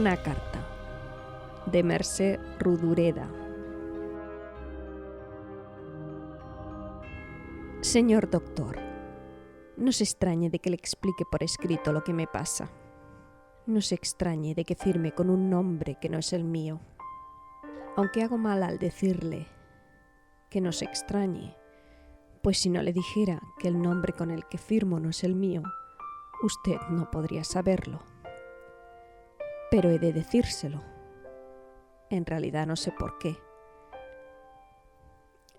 Una carta de Mercè Rodoreda. Señor doctor, no se extrañe de que le explique por escrito lo que me pasa. No se extrañe de que firme con un nombre que no es el mío. Aunque hago mal al decirle que no se extrañe, pues si no le dijera que el nombre con el que firmo no es el mío, usted no podría saberlo. Pero he de decírselo. En realidad no sé por qué.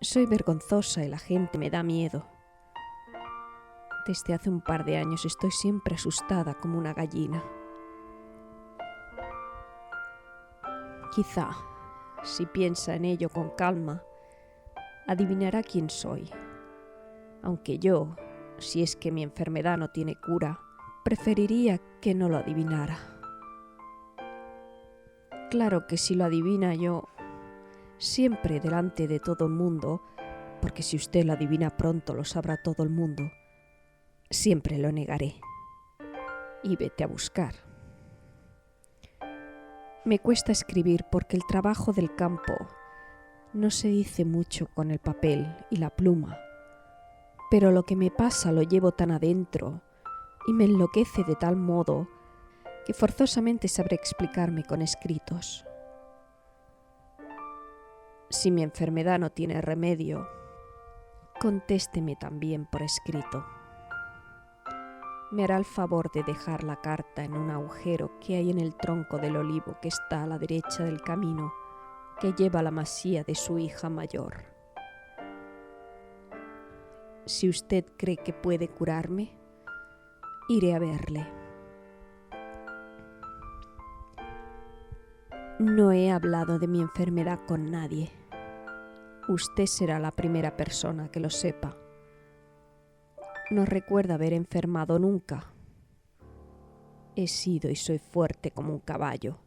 Soy vergonzosa y la gente me da miedo. Desde hace un par de años estoy siempre asustada como una gallina. Quizá, si piensa en ello con calma, adivinará quién soy. Aunque yo, si es que mi enfermedad no tiene cura, preferiría que no lo adivinara. Claro que si lo adivina yo, siempre delante de todo el mundo, porque si usted lo adivina pronto lo sabrá todo el mundo, siempre lo negaré. Y vete a buscar. Me cuesta escribir porque el trabajo del campo no se dice mucho con el papel y la pluma, pero lo que me pasa lo llevo tan adentro y me enloquece de tal modo que forzosamente sabré explicarme con escritos. Si mi enfermedad no tiene remedio, contésteme también por escrito. Me hará el favor de dejar la carta en un agujero que hay en el tronco del olivo que está a la derecha del camino que lleva a la masía de su hija mayor. Si usted cree que puede curarme, iré a verle. No he hablado de mi enfermedad con nadie. Usted será la primera persona que lo sepa. No recuerdo haber enfermado nunca. He sido y soy fuerte como un caballo.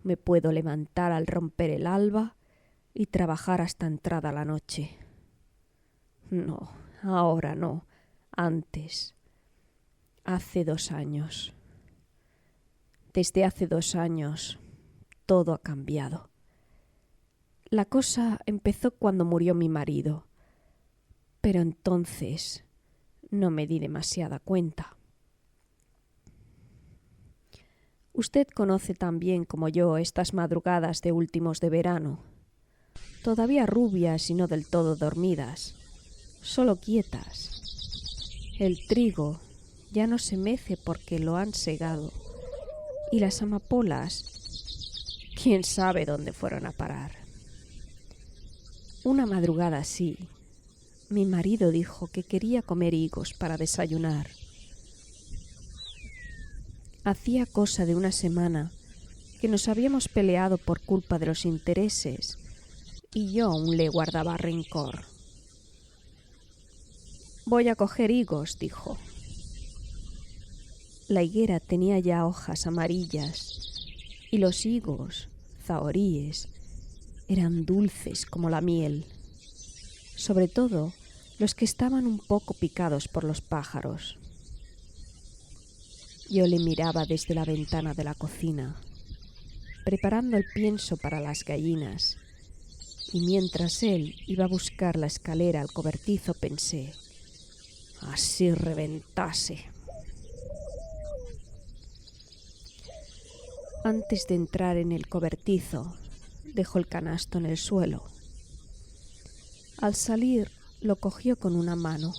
Me puedo levantar al romper el alba y trabajar hasta entrada la noche. No, ahora no, antes. Hace 2 años. Desde hace 2 años todo ha cambiado. La cosa empezó cuando murió mi marido, pero entonces no me di demasiada cuenta. Usted conoce tan bien como yo estas madrugadas de últimos de verano, todavía rubias y no del todo dormidas, solo quietas. El trigo ya no se mece porque lo han segado, y las amapolas, quién sabe dónde fueron a parar. Una madrugada así, mi marido dijo que quería comer higos para desayunar. Hacía cosa de 1 semana que nos habíamos peleado por culpa de los intereses y yo aún le guardaba rencor. Voy a coger higos, dijo. La higuera tenía ya hojas amarillas y los higos, zahoríes, eran dulces como la miel, sobre todo los que estaban un poco picados por los pájaros. Yo le miraba desde la ventana de la cocina, preparando el pienso para las gallinas, y mientras él iba a buscar la escalera al cobertizo pensé, así reventase. Antes de entrar en el cobertizo, dejó el canasto en el suelo. Al salir, lo cogió con una mano.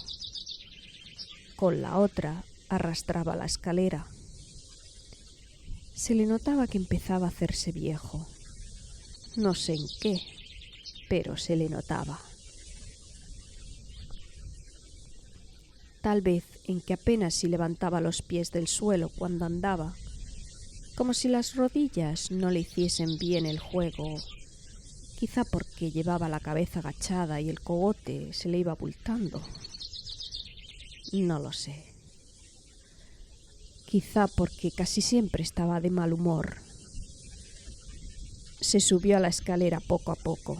Con la otra arrastraba la escalera. Se le notaba que empezaba a hacerse viejo. No sé en qué, pero se le notaba. Tal vez en que apenas si levantaba los pies del suelo cuando andaba, como si las rodillas no le hiciesen bien el juego, quizá porque llevaba la cabeza agachada y el cogote se le iba abultando. No lo sé. Quizá porque casi siempre estaba de mal humor. Se subió a la escalera poco a poco.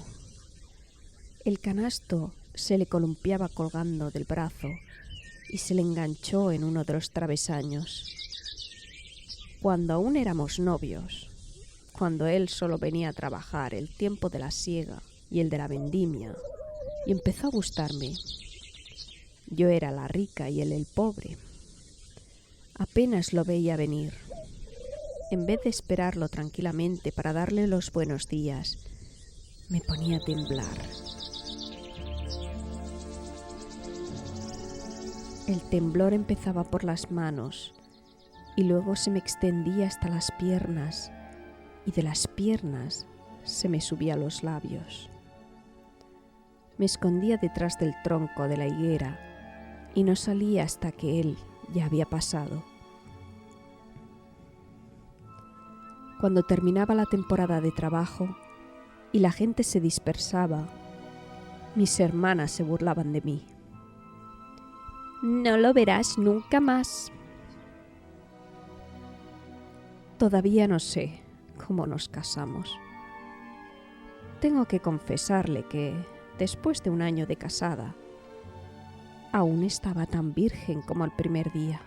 El canasto se le columpiaba colgando del brazo y se le enganchó en uno de los travesaños. cuando aún éramos novios, cuando él solo venía a trabajar el tiempo de la siega y el de la vendimia, y empezó a gustarme. Yo era la rica y él el pobre. Apenas lo veía venir. En vez de esperarlo tranquilamente para darle los buenos días, me ponía a temblar. El temblor empezaba por las manos y luego se me extendía hasta las piernas y de las piernas se me subía a los labios. Me escondía detrás del tronco de la higuera y no salía hasta que él ya había pasado. Cuando terminaba la temporada de trabajo y la gente se dispersaba, mis hermanas se burlaban de mí. No lo verás nunca más. Todavía no sé cómo nos casamos. Tengo que confesarle que, después de un año de casada, aún estaba tan virgen como el primer día.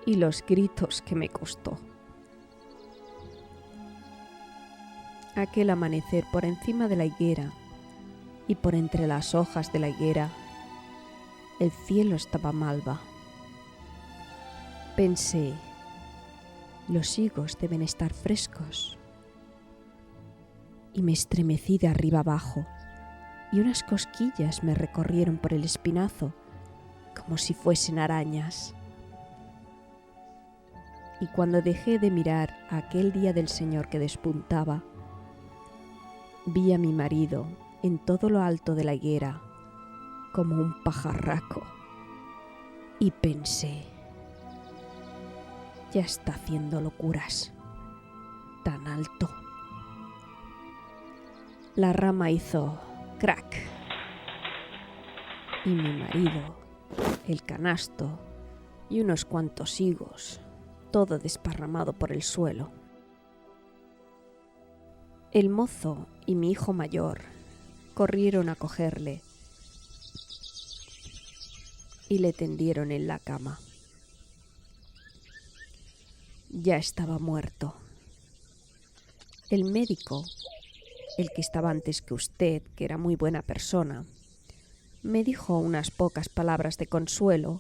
Y los gritos que me costó. Aquel amanecer por encima de la higuera y por entre las hojas de la higuera, el cielo estaba malva. Pensé, los higos deben estar frescos. Y me estremecí de arriba abajo y unas cosquillas me recorrieron por el espinazo como si fuesen arañas. Y cuando dejé de mirar a aquel día del Señor que despuntaba, vi a mi marido en todo lo alto de la higuera, como un pajarraco, y pensé, ya está haciendo locuras, tan alto. La rama hizo crack, y mi marido, el canasto y unos cuantos higos, todo desparramado por el suelo. El mozo y mi hijo mayor corrieron a cogerle y le tendieron en la cama. Ya estaba muerto. El médico, el que estaba antes que usted, que era muy buena persona, me dijo unas pocas palabras de consuelo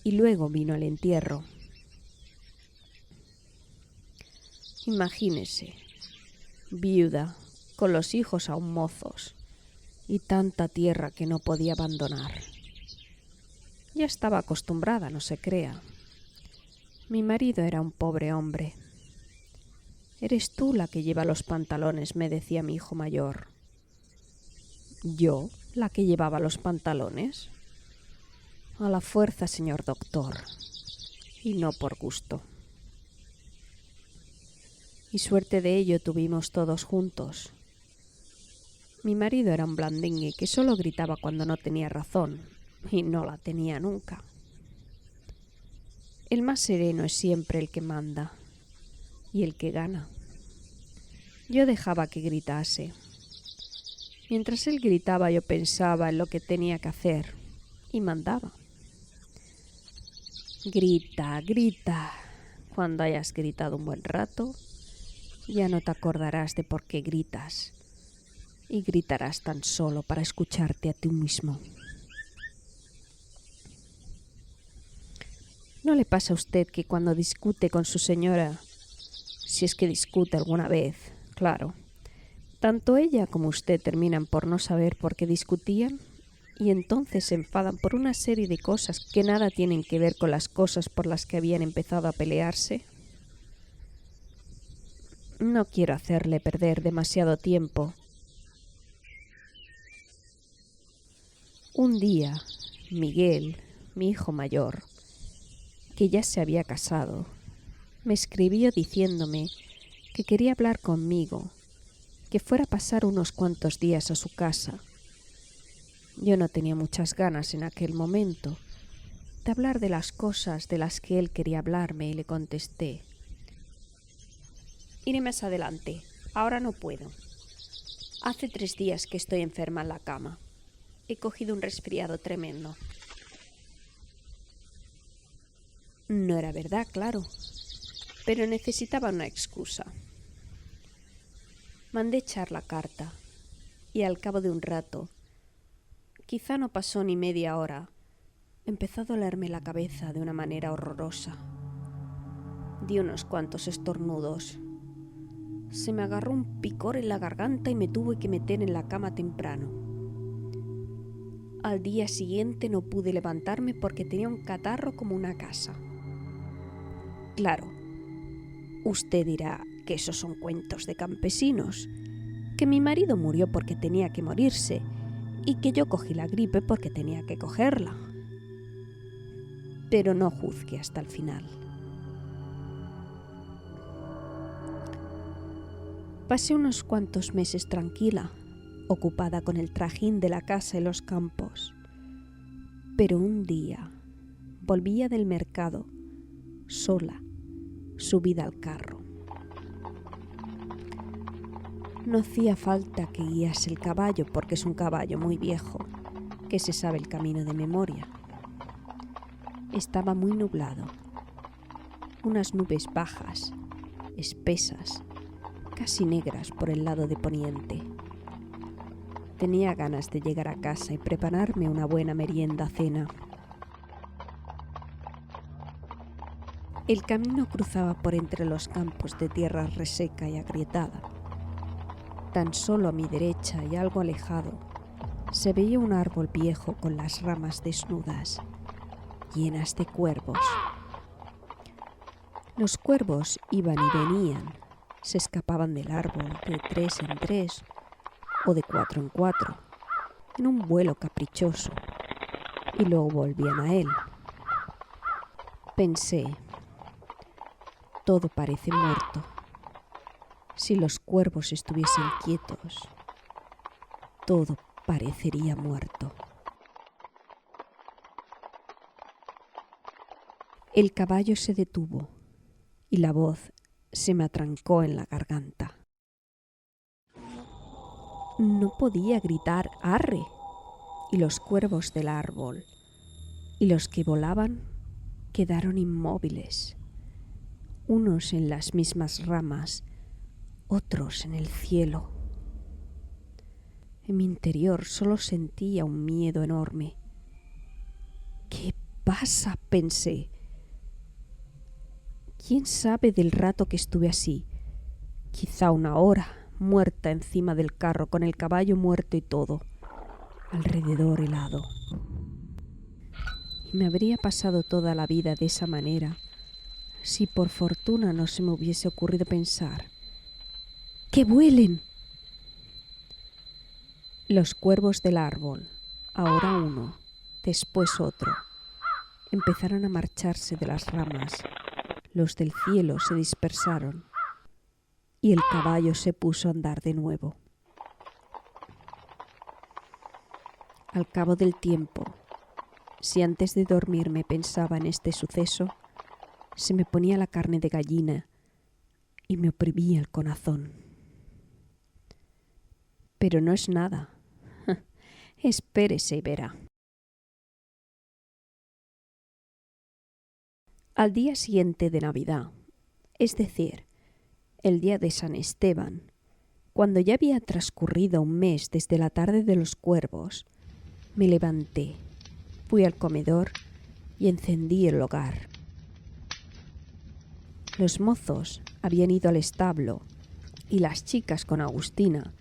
y luego vino el entierro. Imagínese, viuda, con los hijos aún mozos y tanta tierra que no podía abandonar. Ya estaba acostumbrada, no se crea. Mi marido era un pobre hombre. «Eres tú la que lleva los pantalones», me decía mi hijo mayor. ¿Yo la que llevaba los pantalones? A la fuerza, señor doctor, y no por gusto. Y suerte de ello tuvimos todos juntos. Mi marido era un blandengue que solo gritaba cuando no tenía razón, y no la tenía nunca. El más sereno es siempre el que manda y el que gana. Yo dejaba que gritase. Mientras él gritaba yo pensaba en lo que tenía que hacer y mandaba. Grita, grita. Cuando hayas gritado un buen rato, ya no te acordarás de por qué gritas y gritarás tan solo para escucharte a ti mismo. ¿No le pasa a usted que cuando discute con su señora, si es que discute alguna vez, claro, tanto ella como usted terminan por no saber por qué discutían y entonces se enfadan por una serie de cosas que nada tienen que ver con las cosas por las que habían empezado a pelearse? No quiero hacerle perder demasiado tiempo. Un día, Miguel, mi hijo mayor, que ya se había casado, me escribió diciéndome que quería hablar conmigo, que fuera a pasar unos cuantos días a su casa. Yo no tenía muchas ganas en aquel momento de hablar de las cosas de las que él quería hablarme y le contesté: iré más adelante, ahora no puedo. Hace 3 días que estoy enferma en la cama. He cogido un resfriado tremendo. No era verdad, claro. pero necesitaba una excusa. Mandé echar la carta y al cabo de un rato, quizá no pasó ni media hora, empezó a dolerme la cabeza de una manera horrorosa. Di unos cuantos estornudos. Se me agarró un picor en la garganta y me tuve que meter en la cama temprano. Al día siguiente no pude levantarme porque tenía un catarro como una casa. Claro, usted dirá que esos son cuentos de campesinos, que mi marido murió porque tenía que morirse y que yo cogí la gripe porque tenía que cogerla. Pero no juzgue hasta el final. Pasé unos cuantos meses tranquila, ocupada con el trajín de la casa y los campos. Pero un día volvía del mercado, sola, subida al carro. No hacía falta que guiase el caballo porque es un caballo muy viejo, que se sabe el camino de memoria. Estaba muy nublado. Unas nubes bajas, espesas, casi negras por el lado de poniente. Tenía ganas de llegar a casa y prepararme una buena merienda-cena. El camino cruzaba por entre los campos de tierra reseca y agrietada. Tan solo a mi derecha y algo alejado se veía un árbol viejo con las ramas desnudas, llenas de cuervos. Los cuervos iban y venían, se escapaban del árbol de 3 en 3 o de 4 en 4, en un vuelo caprichoso, y luego volvían a él. Pensé, todo parece muerto. Si los cuervos estuviesen quietos, todo parecería muerto. El caballo se detuvo y la voz se me atrancó en la garganta. No podía gritar ¡arre! Y los cuervos del árbol y los que volaban quedaron inmóviles, unos en las mismas ramas, otros en el cielo. En mi interior solo sentía un miedo enorme. ¿Qué pasa?, pensé. ¿Quién sabe del rato que estuve así? Quizá una hora, muerta encima del carro, con el caballo muerto y todo, alrededor helado. Y me habría pasado toda la vida de esa manera, si por fortuna no se me hubiese ocurrido pensar: ¡que vuelen! Los cuervos del árbol, ahora uno, después otro, empezaron a marcharse de las ramas. Los del cielo se dispersaron y el caballo se puso a andar de nuevo. Al cabo del tiempo, si antes de dormirme pensaba en este suceso, se me ponía la carne de gallina y me oprimía el corazón. Pero no es nada. Espérese y verá. Al día siguiente de Navidad, es decir, el día de San Esteban, cuando ya había transcurrido un mes desde la tarde de los cuervos, me levanté, fui al comedor y encendí el hogar. Los mozos habían ido al establo y las chicas con Agustina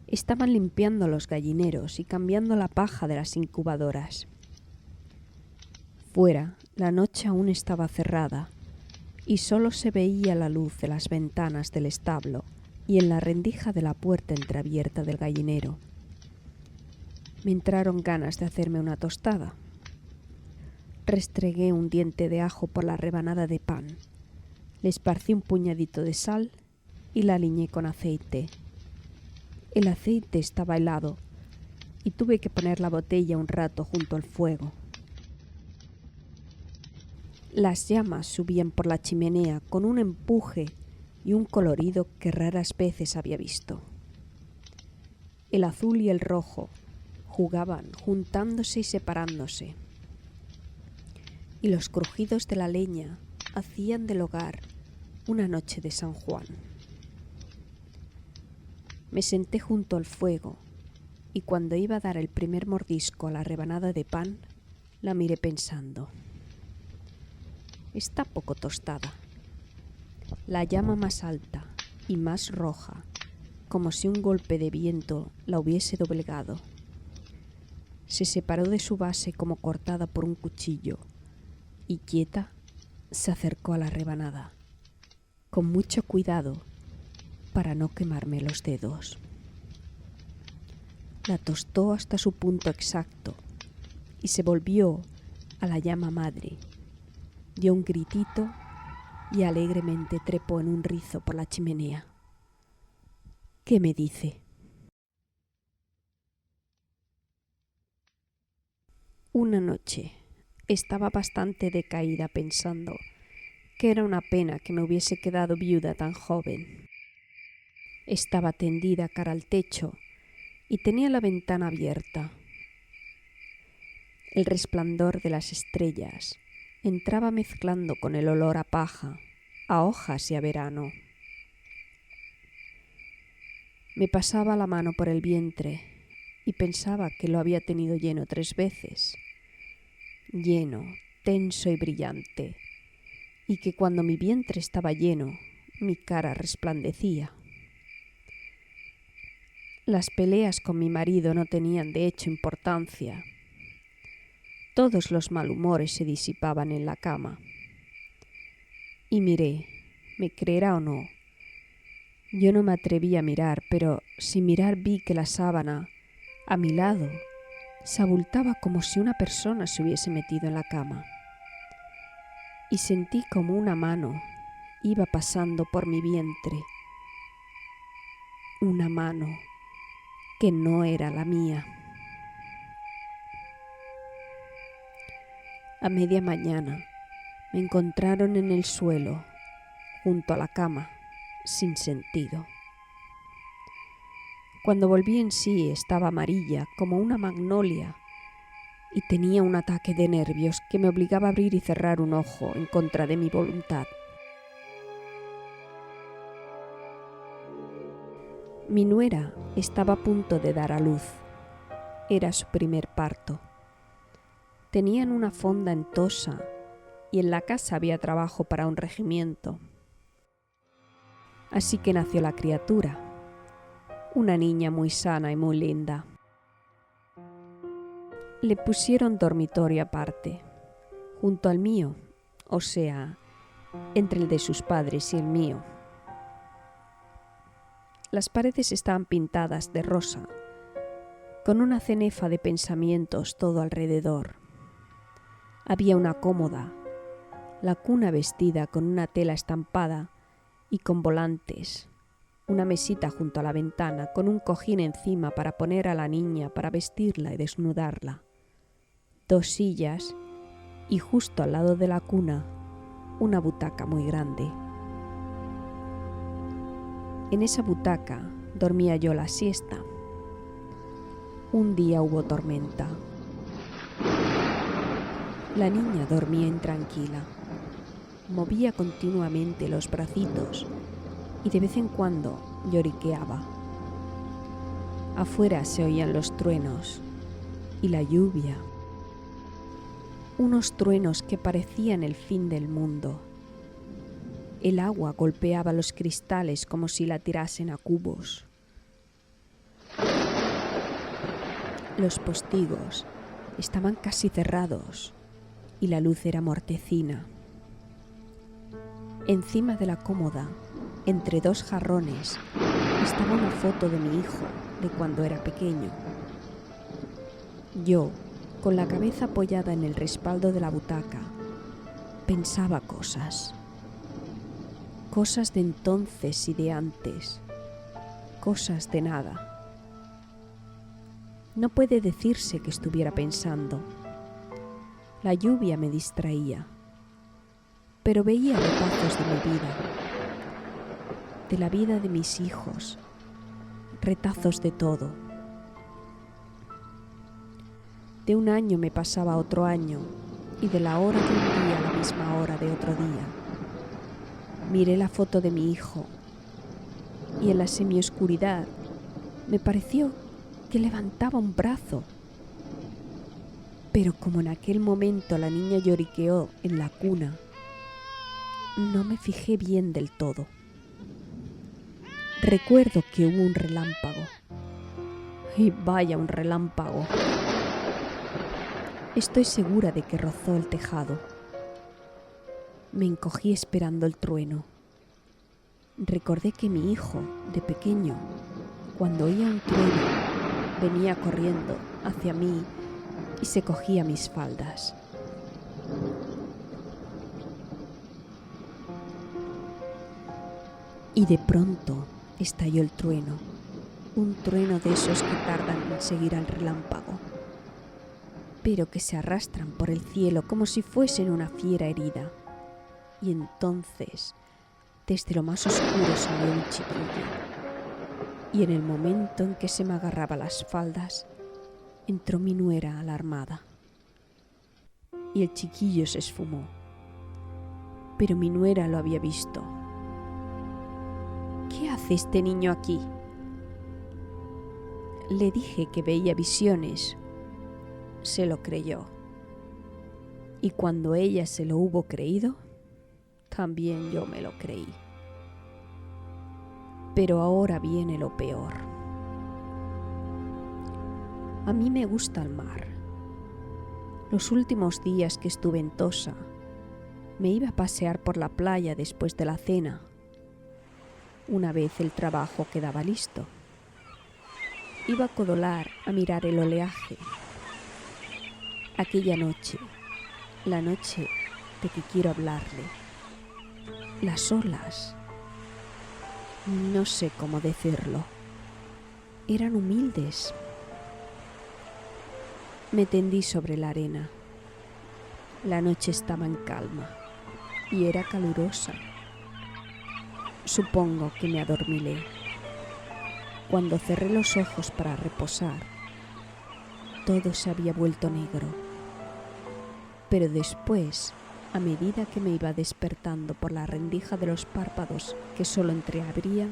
estaban limpiando los gallineros y cambiando la paja de las incubadoras. Fuera, la noche aún estaba cerrada y solo se veía la luz de las ventanas del establo y en la rendija de la puerta entreabierta del gallinero. Me entraron ganas de hacerme una tostada. Restregué un diente de ajo por la rebanada de pan, le esparcí un puñadito de sal y la aliñé con aceite. El aceite estaba helado y tuve que poner la botella un rato junto al fuego. Las llamas subían por la chimenea con un empuje y un colorido que raras veces había visto. El azul y el rojo jugaban juntándose y separándose, y los crujidos de la leña hacían del hogar Una noche de San Juan. Me senté junto al fuego y cuando iba a dar el primer mordisco a la rebanada de pan, la miré pensando. Está poco tostada. La llama más alta y más roja, como si un golpe de viento la hubiese doblegado. Se separó de su base como cortada por un cuchillo y quieta se acercó a la rebanada, con mucho cuidado para no quemarme los dedos. La tostó hasta su punto exacto y se volvió a la llama madre. Dio un gritito y alegremente trepó en un rizo por la chimenea. ¿Qué me dice? Una noche estaba bastante decaída pensando que era una pena que me hubiese quedado viuda tan joven. Estaba tendida cara al techo y tenía la ventana abierta. El resplandor de las estrellas entraba mezclando con el olor a paja, a hojas y a verano. Me pasaba la mano por el vientre y pensaba que lo había tenido lleno 3 veces. Lleno, tenso y brillante, y que cuando mi vientre estaba lleno, mi cara resplandecía. Las peleas con mi marido no tenían de hecho importancia. Todos los malhumores se disipaban en la cama. Y miré, me creerá o no. Yo no me atreví a mirar, pero sin mirar vi que la sábana, a mi lado, se abultaba como si una persona se hubiese metido en la cama. Y sentí como una mano iba pasando por mi vientre. Una mano que no era la mía. A media mañana me encontraron en el suelo, junto a la cama, sin sentido. Cuando volví en sí estaba amarilla como una magnolia y tenía un ataque de nervios que me obligaba a abrir y cerrar un ojo en contra de mi voluntad. Mi nuera estaba a punto de dar a luz. Era su primer parto. Tenían una fonda en Tosa y en la casa había trabajo para un regimiento. Así que nació la criatura, una niña muy sana y muy linda. Le pusieron dormitorio aparte, junto al mío, o sea, entre el de sus padres y el mío. Las paredes estaban pintadas de rosa, con una cenefa de pensamientos todo alrededor. Había una cómoda, la cuna vestida con una tela estampada y con volantes, una mesita junto a la ventana con un cojín encima para poner a la niña para vestirla y desnudarla, 2 sillas y justo al lado de la cuna una butaca muy grande. En esa butaca dormía yo la siesta. Un día hubo tormenta. La niña dormía intranquila. Movía continuamente los bracitos y de vez en cuando lloriqueaba. Afuera se oían los truenos y la lluvia. Unos truenos que parecían el fin del mundo. El agua golpeaba los cristales como si la tirasen a cubos. Los postigos estaban casi cerrados y la luz era mortecina. Encima de la cómoda, entre 2 jarrones, estaba una foto de mi hijo de cuando era pequeño. Yo, con la cabeza apoyada en el respaldo de la butaca, pensaba cosas de entonces y de antes, cosas de nada. No puede decirse que estuviera pensando. La lluvia me distraía, pero veía retazos de mi vida, de la vida de mis hijos, retazos de todo. De un año me pasaba otro año y de la hora de un día a la misma hora de otro día. Miré la foto de mi hijo y en la semioscuridad me pareció que levantaba un brazo. Pero como en aquel momento la niña lloriqueó en la cuna, no me fijé bien del todo. Recuerdo que hubo un relámpago. Y vaya un relámpago. Estoy segura de que rozó el tejado. Me encogí esperando el trueno. Recordé que mi hijo, de pequeño, cuando oía un trueno, venía corriendo hacia mí y se cogía mis faldas. Y de pronto estalló el trueno, un trueno de esos que tardan en seguir al relámpago, pero que se arrastran por el cielo como si fuesen una fiera herida. Y entonces, desde lo más oscuro salió un chiquillo, y en el momento en que se me agarraba las faldas, entró mi nuera alarmada. Y el chiquillo se esfumó, pero mi nuera lo había visto. ¿Qué hace este niño aquí? Le dije que veía visiones. Se lo creyó. Y cuando ella se lo hubo creído, también yo me lo creí. Pero ahora viene lo peor. A mí me gusta el mar. Los últimos días que estuve en Tossa, me iba a pasear por la playa después de la cena. Una vez el trabajo quedaba listo, iba a Codolar a mirar el oleaje. Aquella noche, la noche de que quiero hablarle, las olas, no sé cómo decirlo, eran humildes. Me tendí sobre la arena. La noche estaba en calma y era calurosa. Supongo que me adormilé. Cuando cerré los ojos para reposar, todo se había vuelto negro. Pero después, a medida que me iba despertando por la rendija de los párpados que solo entreabría,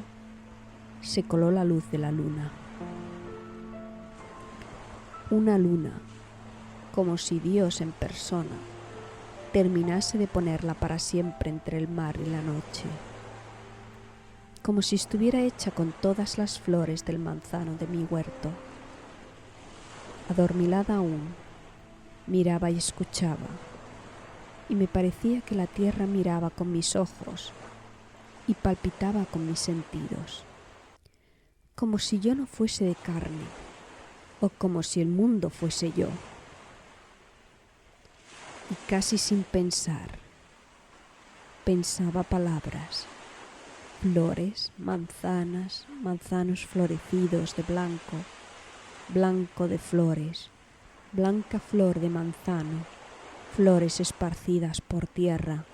se coló la luz de la luna. Una luna, como si Dios en persona terminase de ponerla para siempre entre el mar y la noche. Como si estuviera hecha con todas las flores del manzano de mi huerto. Adormilada aún, miraba y escuchaba, y me parecía que la tierra miraba con mis ojos y palpitaba con mis sentidos, como si yo no fuese de carne, o como si el mundo fuese yo. Y casi sin pensar, pensaba palabras. Flores, manzanas, manzanos florecidos de blanco, blanco de flores, blanca flor de manzano, flores esparcidas por tierra.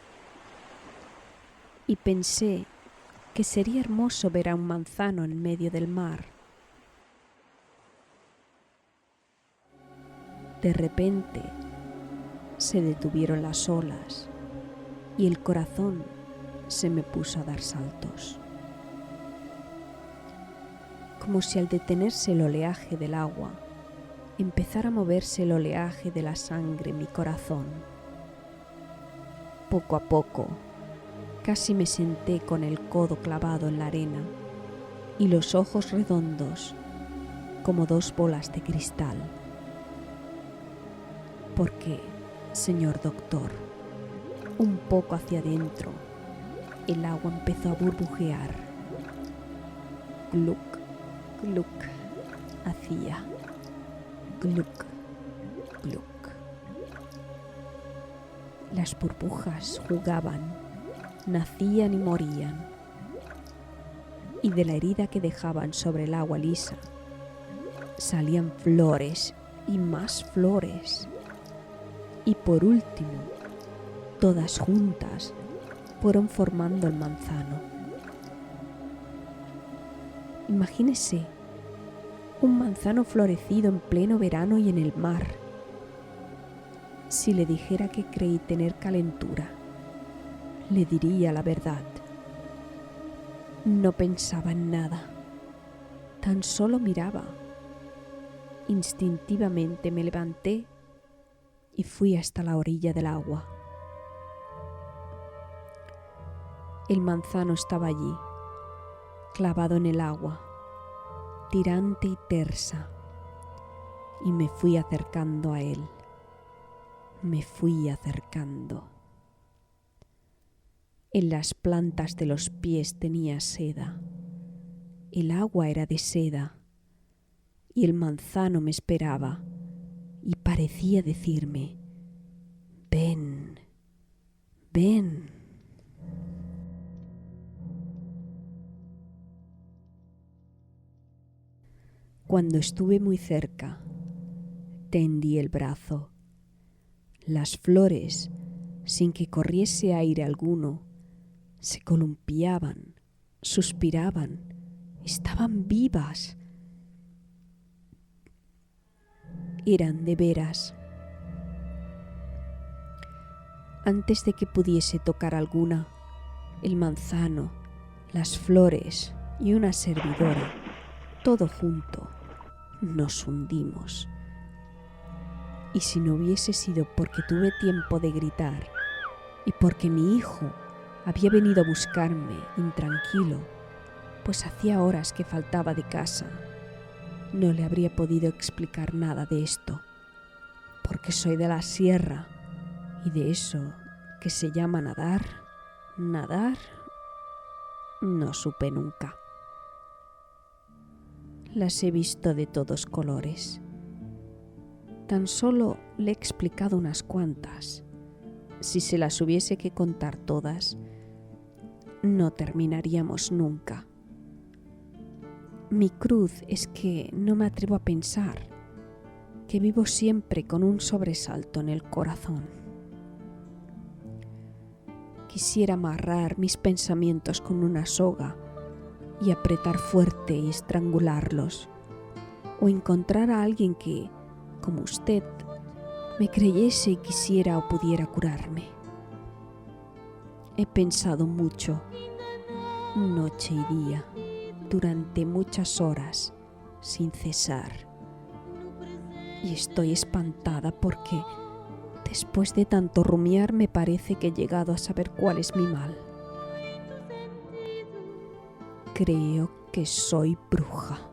Y pensé que sería hermoso ver a un manzano en medio del mar. De repente se detuvieron las olas y el corazón se me puso a dar saltos. Como si al detenerse el oleaje del agua, empezara a moverse el oleaje de la sangre en mi corazón. Poco a poco, casi me senté con el codo clavado en la arena y los ojos redondos como dos bolas de cristal. Porque, señor doctor, un poco hacia adentro, el agua empezó a burbujear. Gluc, gluc, hacía. Gluc, gluc. Las burbujas jugaban, nacían y morían. Y de la herida que dejaban sobre el agua lisa, salían flores y más flores. Y por último, todas juntas, fueron formando el manzano. Imagínese un manzano florecido en pleno verano y en el mar. Si le dijera que creí tener calentura, le diría la verdad. No pensaba en nada, tan solo miraba. Instintivamente me levanté y fui hasta la orilla del agua. El manzano estaba allí, clavado en el agua, tirante y tersa, y me fui acercando a él. Me fui acercando. En las plantas de los pies tenía seda. El agua era de seda y el manzano me esperaba y parecía decirme: ven, ven. Cuando estuve muy cerca, tendí el brazo. Las flores, sin que corriese aire alguno, se columpiaban, suspiraban, estaban vivas. Eran de veras. Antes de que pudiese tocar alguna, el manzano, las flores y una servidora, todo junto, nos hundimos. Y si no hubiese sido porque tuve tiempo de gritar y porque mi hijo había venido a buscarme intranquilo, pues hacía horas que faltaba de casa, no le habría podido explicar nada de esto, porque soy de la sierra y de eso que se llama nadar, no supe nunca. Las he visto de todos colores. Tan solo le he explicado unas cuantas. Si se las hubiese que contar todas, no terminaríamos nunca. Mi cruz es que no me atrevo a pensar, que vivo siempre con un sobresalto en el corazón. Quisiera amarrar mis pensamientos con una soga y apretar fuerte y estrangularlos, o encontrar a alguien que, como usted, me creyese y quisiera o pudiera curarme. He pensado mucho, noche y día, durante muchas horas, sin cesar. Y estoy espantada porque, después de tanto rumiar, me parece que he llegado a saber cuál es mi mal. Creo que soy bruja.